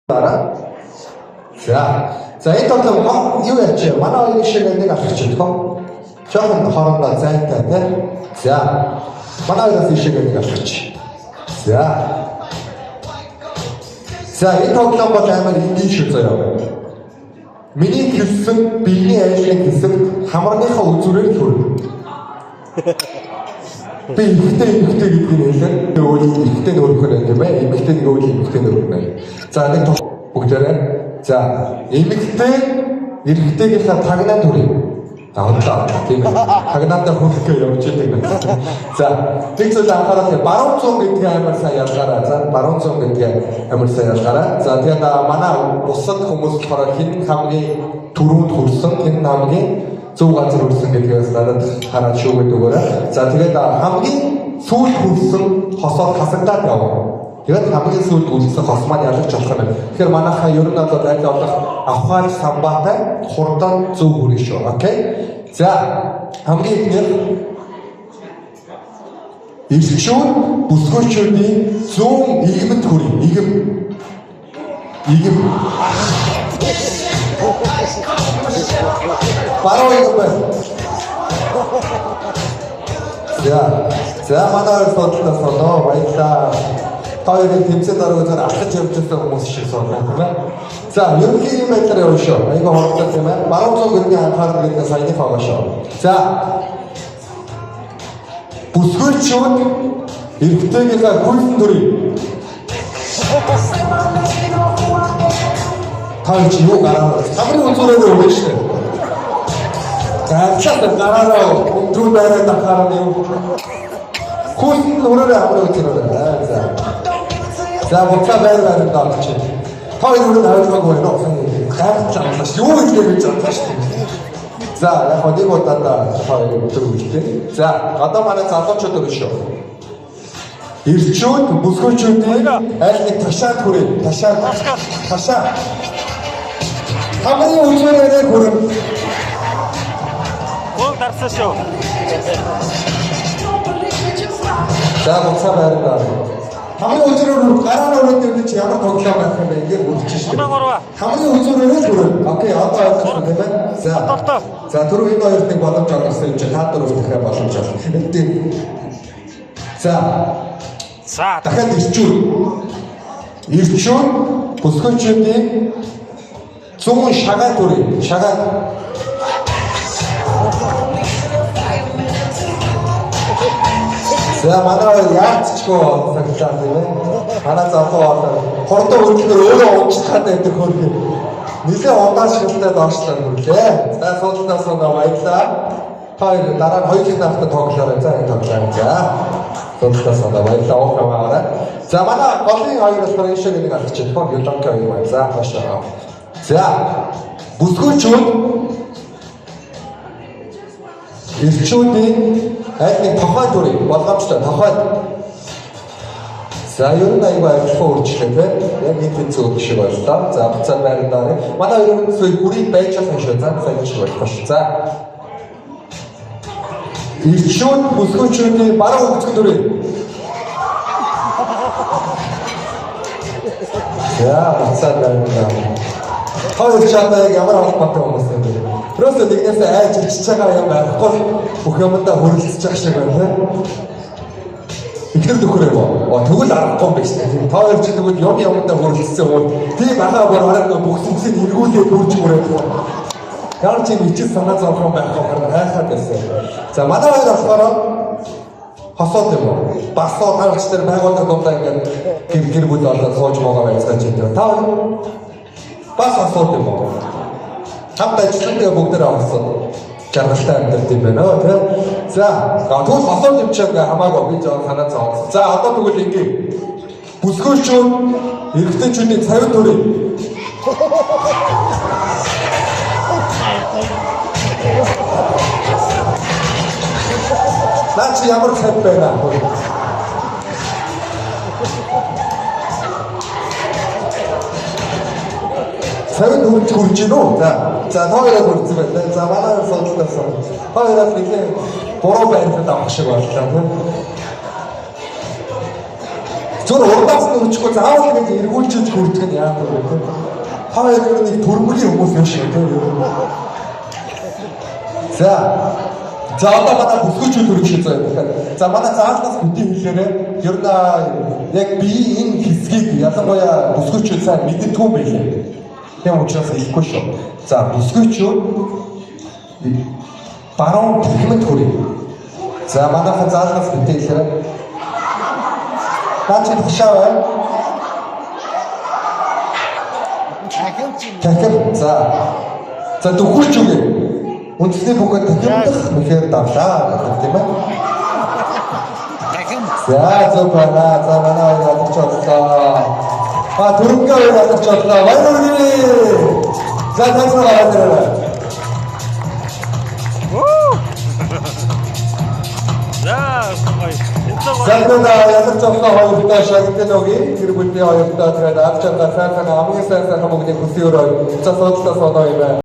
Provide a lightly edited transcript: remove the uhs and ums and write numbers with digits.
За энэ тоглоом юу яаж вэ? Манай хоёрын шиг нэг авчих чинь тоо. Жоохон хоорондоо зайтай тий. За. Манай хоёроос шиг нэг авчих. За энэ тоглоом бол амар энгийн шүү заяа. Миний хэлсэн биений ажлын хэсэг хамарныхаа үзүүрээр төрөв. Би ихтэй гэдгийг хэлээ. Өөр ихтэй нөрөхөр юм байна. Ихтэй нэг өөр ихтэй нөрөх байна. За нэг бүгдээрээ. За эрэгтэйгийнхаа тагнаа төрөв. Таанлаа тийм ээ. Тагнаадаа хөрөхөө явж байгаа. За нэг зүйл анхаарал баруун зүүн гэдгийг амар сайн ялгаараа. За баруун зүүн гэдгийг амар сайн ялгаараа. За тэгээд манай бусад хүмүүс болохоор хэн хамгийн түрүүнд хүрсэн, хэн хамгийн зөв газар хүрсэн гэдгээс надад хараад шүүгээд өгөөрэй. За тэгээд хамгийн сүүлд хүрсэн хосоо хасагдаад явна. Тэгээд хамгийн сүүлд үлдсэн хос маань ялгч болох юм байна. Тэгэхээр манайхаа ер нь бол аль болох авхаал самбаатай хурдан зөв хүрэх шүү. Окей? За хамгийн ихнийх ирчүүн бүсгүйчүүдийн зүүн игэмд хүрэх. Игэм. Баруун игэм байна. За манай хоёр бодлоос болоо баярлаа. Хоёрын тэмцээд орооцоор ахаж явж байгаа хүмүүс шиг сонно тийм ээ. За ерөнхий юм байдлаар явна шүү. Айгаа хортой тийм ээ. Баруун зүүн гэдгийг анхаарал гэдэг саяны фага шүү. За бүсгүйчүүд эрэгтэйгийнхаа гүйцэн төрийг тань чи юу гараа. Хамрын үзүүрээр өгнө шүү. Ганцхан гараараа өдрөө байраад анхаарал юу. Гүйцэн өрөөрөө хамрын үзүүрээр. За буцаа байраад дaalч. Хоёр өрөө хавьдаг байна уу? Гайхаж амлаш. Юу гэж бодож шүү. За яг нэг удаа хоёр өдөр үлдээ. За одоо манай залуучууд өрөө шүү. Ирчүүд бүсгүйчүүдийн аль нэг ташаад хүрээ. Ташаа. Хамрын үзүүрээр хүрэн. Гол дарсан шүү. За буцаа байраад. Хамгийн үзүүрээр гараар өрөөд чи ямар тоглоом байх юм бэ? Ингээд үлдчихэж байна. Хамгийн үзүүрээр хүрэн. Окей, одоо ойлгосон тийм ээ. За түрүү энэ хоёрт нэг боломж олгосон юм чи та дөрөв дахиад боломж олгох. За дахиад ирчүүн бүсгүйчүүдийн зүүн шагаа төрөй. За манай яарчгүй цагтаа тийм ээ. Манай залуу болоо хурдан өглөөр өөрөө уучлахад байдаг хөргөө. Нилээ удаан шилдэ доошлоо нүлээ. За суултаа сунаа баярлаа. Хоёр дараа нь хоёрын давтаа тоглоорой. За энэ тоглоом. За суултаа сунаа баярлаа. Оохаваа. За манай голын хоёроос энэ шиг нэг алгач тоо юланка юм байна. За хашаа. За бүсгүйчүүд ирчүүдийн аль нэг тохой төрөй болгоомжтой тохой. За ер нь аягүй ажиллах үржлээ тийм. Яг энэ зөв шиг боллоо. За буцаад байрандаа. Манай хоёр зүйл бүрийг байж байгаа шүү. За сайн шиг болох ш. За ирчүүд бүсгүйчүүдийн баруун хөвцөн төрөй. За буцаад байрандаа. Хоёр чамайг ямар холбоотой хүмүүс юм бэ? Просто нэгнээс айж ичж байгаа юм байхгүй бүх юмдаа хөрөлцөж байгаа шиг байна. Ихэр дөхөр юм уу? Тэгвэл аргагүй юм биш үү? Та хоёр ч тэгвэл юмдаа хөрөлцсөн бол тийм ахаа бүр хараа бүх зүйлсийг эргүүлээд үрж мөрөөд. Яар чи ичж санаа зовх юм байхгүй хайхаад байсан. За манай хоёр болохоор хосоод юм уу? Басоо тарч дээр байгууллага дундаа ингээд гэр бүл болоод сууж байгаа байцгааж байна. Та бас асууд юм уу? Хамт ажилладаг бүгдээ авсан. Жаргалтай амьдарч юм байна тий. За тэгвэл асууд юм чинь хамаагүй би жоо санаа зовсон. За одоо тэгвэл ингээ бүсгүйчүүд эрэгтэйчүүдийн цавь төрөй. Наа чи ямар цавь байна? Цавь хурж гин үү? За хоёроо хурцсан байна. За манай сонцлосон. Хоёроо нэг буруу байранд авах шиг боллоо тийм. Зөв урдаас нь өчгөө заавал гэж эргүүлж хүрдэг нь яах вэ те. Та хоёр нэг төрмөгийн хүмүүс юм шиг те. За одоо манай бүсгүйчүүд төрөх шиг заяа. За манай заалнаас бидний хэлээрээ ер нь яг би энэ хэсгийг ялангуяа бүсгүйчүүд сайн мэддэггүй байлээ. Тийм учраас хэлэхгүй шүү. За бүсгүйчүүд баруун тэгмэд хүрээ. За манайхан заалнаас бидний хэлээрээ наач тушааваа. Дахин за дөхөрч үгүй. Үндэсний бүхэнд дахиндах мэхээр давлаа гэх тийм ээ. За манай ялгч бодлоо. Түрэнгээ ялгч бодлоо. Баярлалаа. За тасалаа. Загнаа ялгч бодлоо хоёрдоо шагнад өгье. Тэр бүлний хоёрдоо тэгээд авчаад сайхан хамгийн сайхан бүгдийг хүсье өрөө. За суудлаа соноо юм байна.